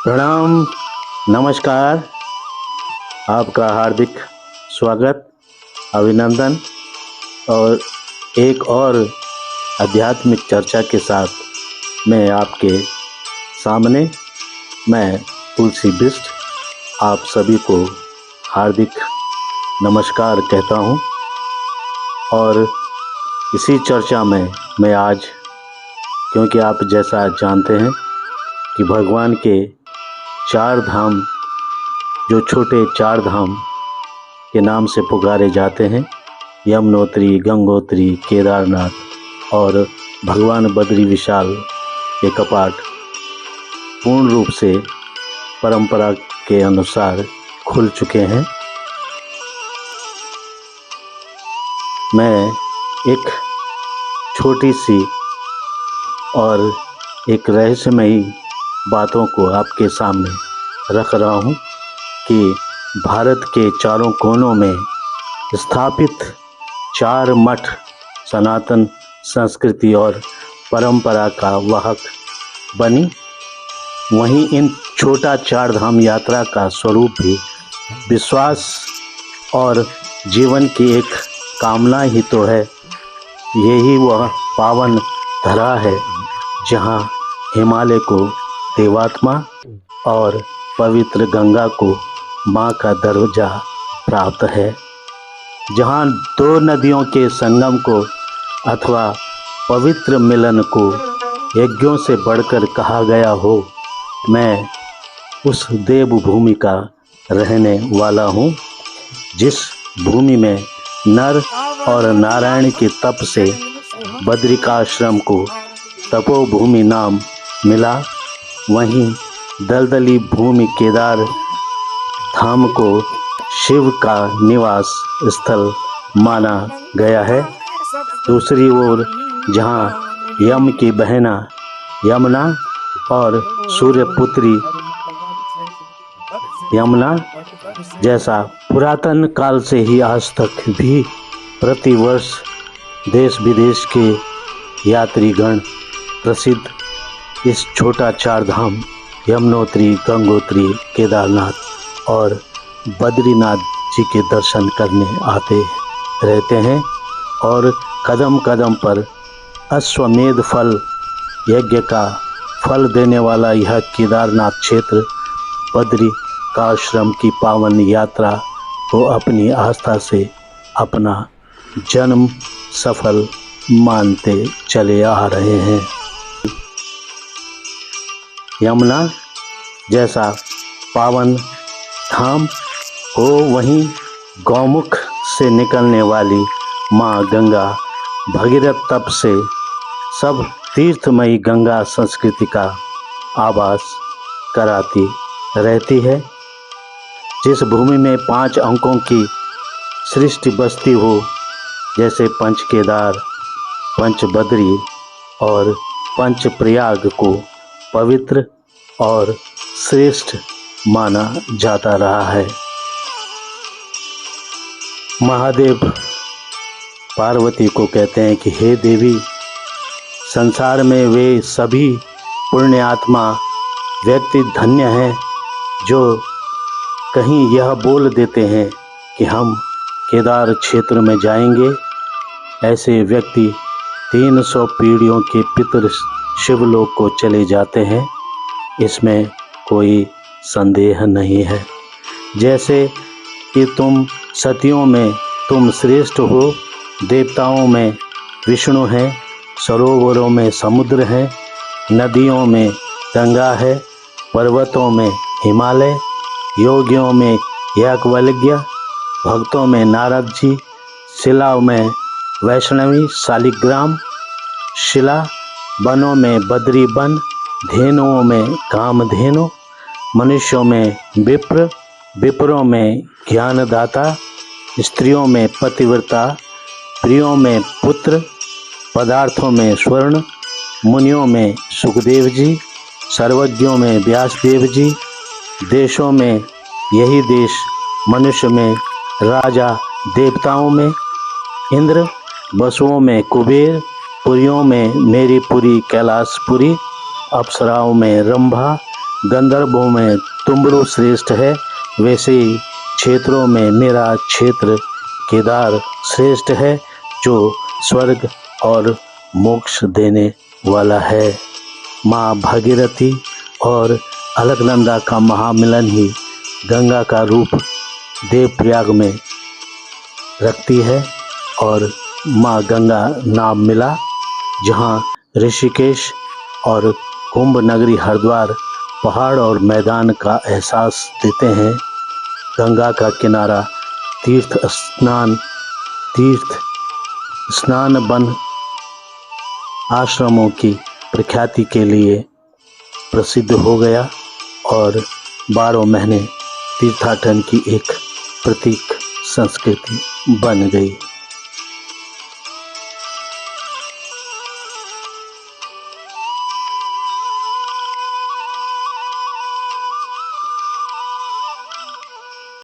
प्रणाम, नमस्कार। आपका हार्दिक स्वागत, अभिनंदन और एक और आध्यात्मिक चर्चा के साथ मैं आपके सामने मैं तुलसी बिष्ट आप सभी को हार्दिक नमस्कार कहता हूँ। और इसी चर्चा में मैं आज, क्योंकि आप जैसा जानते हैं कि भगवान के चार धाम, जो छोटे चार धाम के नाम से पुकारे जाते हैं, यमुनोत्री, गंगोत्री, केदारनाथ और भगवान बद्री विशाल के कपाट पूर्ण रूप से परंपरा के अनुसार खुल चुके हैं। मैं एक छोटी सी और एक रहस्यमयी बातों को आपके सामने रख रहा हूँ कि भारत के चारों कोनों में स्थापित चार मठ सनातन संस्कृति और परंपरा का वाहक बनी। वहीं इन छोटा चार धाम यात्रा का स्वरूप भी विश्वास और जीवन की एक कामना ही तो है। यही वह पावन धरा है जहाँ हिमालय को देवात्मा और पवित्र गंगा को माँ का दर्जा प्राप्त है, जहाँ दो नदियों के संगम को अथवा पवित्र मिलन को यज्ञों से बढ़कर कहा गया हो। मैं उस देवभूमि का रहने वाला हूँ, जिस भूमि में नर और नारायण के तप से बद्रिकाश्रम को तपोभूमि नाम मिला। वहीं दलदली भूमि केदार धाम को शिव का निवास स्थल माना गया है। दूसरी ओर जहां यम की बहना यमुना और सूर्यपुत्री यमुना जैसा पुरातन काल से ही आज तक भी प्रतिवर्ष देश विदेश के यात्रीगण प्रसिद्ध इस छोटा चार धाम यमुनोत्री, गंगोत्री, केदारनाथ और बद्रीनाथ जी के दर्शन करने आते रहते हैं। और कदम कदम पर अश्वमेध फल यज्ञ का फल देने वाला यह केदारनाथ क्षेत्र बद्रिकाश्रम की पावन यात्रा को अपनी आस्था से अपना जन्म सफल मानते चले आ रहे हैं। यमुना जैसा पावन धाम हो, वहीं गौमुख से निकलने वाली माँ गंगा भगीरथ तप से सब तीर्थमयी गंगा संस्कृति का आभास कराती रहती है। जिस भूमि में 5 अंकों की सृष्टि बसती हो, जैसे पंच केदार, पंच बद्री और पंच प्रयाग को पवित्र और श्रेष्ठ माना जाता रहा है। महादेव पार्वती को कहते हैं कि हे देवी, संसार में वे सभी पुण्य आत्मा व्यक्ति धन्य हैं जो कहीं यह बोल देते हैं कि हम केदार क्षेत्र में जाएंगे। ऐसे व्यक्ति 300 पीढ़ियों के पितर शिवलोक को चले जाते हैं, इसमें कोई संदेह नहीं है। जैसे कि तुम सतियों में तुम श्रेष्ठ हो, देवताओं में विष्णु हैं, सरोवरों में समुद्र है, नदियों में गंगा है, पर्वतों में हिमालय, योगियों में याज्ञवल्क्य, भक्तों में नारद जी, शिलाओं में वैष्णवी शालिग्राम शिला, वनों में बद्री वन, धेनुओं में कामधेनु, मनुष्यों में विप्र, विप्रों में ज्ञानदाता, स्त्रियों में पतिव्रता, प्रियों में पुत्र, पदार्थों में स्वर्ण, मुनियों में सुखदेव जी, सर्वज्ञों में व्यासदेव जी, देशों में यही देश, मनुष्य में राजा, देवताओं में इंद्र, वसुओं में कुबेर, पुरियों में मेरी पुरी कैलाशपुरी, अप्सराओं में रंभा, गंधर्वों में तुम्बरु श्रेष्ठ है, वैसे ही क्षेत्रों में मेरा क्षेत्र केदार श्रेष्ठ है, जो स्वर्ग और मोक्ष देने वाला है। माँ भागीरथी और अलकनंदा का महामिलन ही गंगा का रूप देवप्रयाग में रखती है और माँ गंगा नाम मिला, जहाँ ऋषिकेश और कुंभ नगरी हरिद्वार पहाड़ और मैदान का एहसास देते हैं। गंगा का किनारा तीर्थ स्नान वन आश्रमों की प्रख्याति के लिए प्रसिद्ध हो गया और 12 महीने तीर्थाटन की एक प्रतीक संस्कृति बन गई।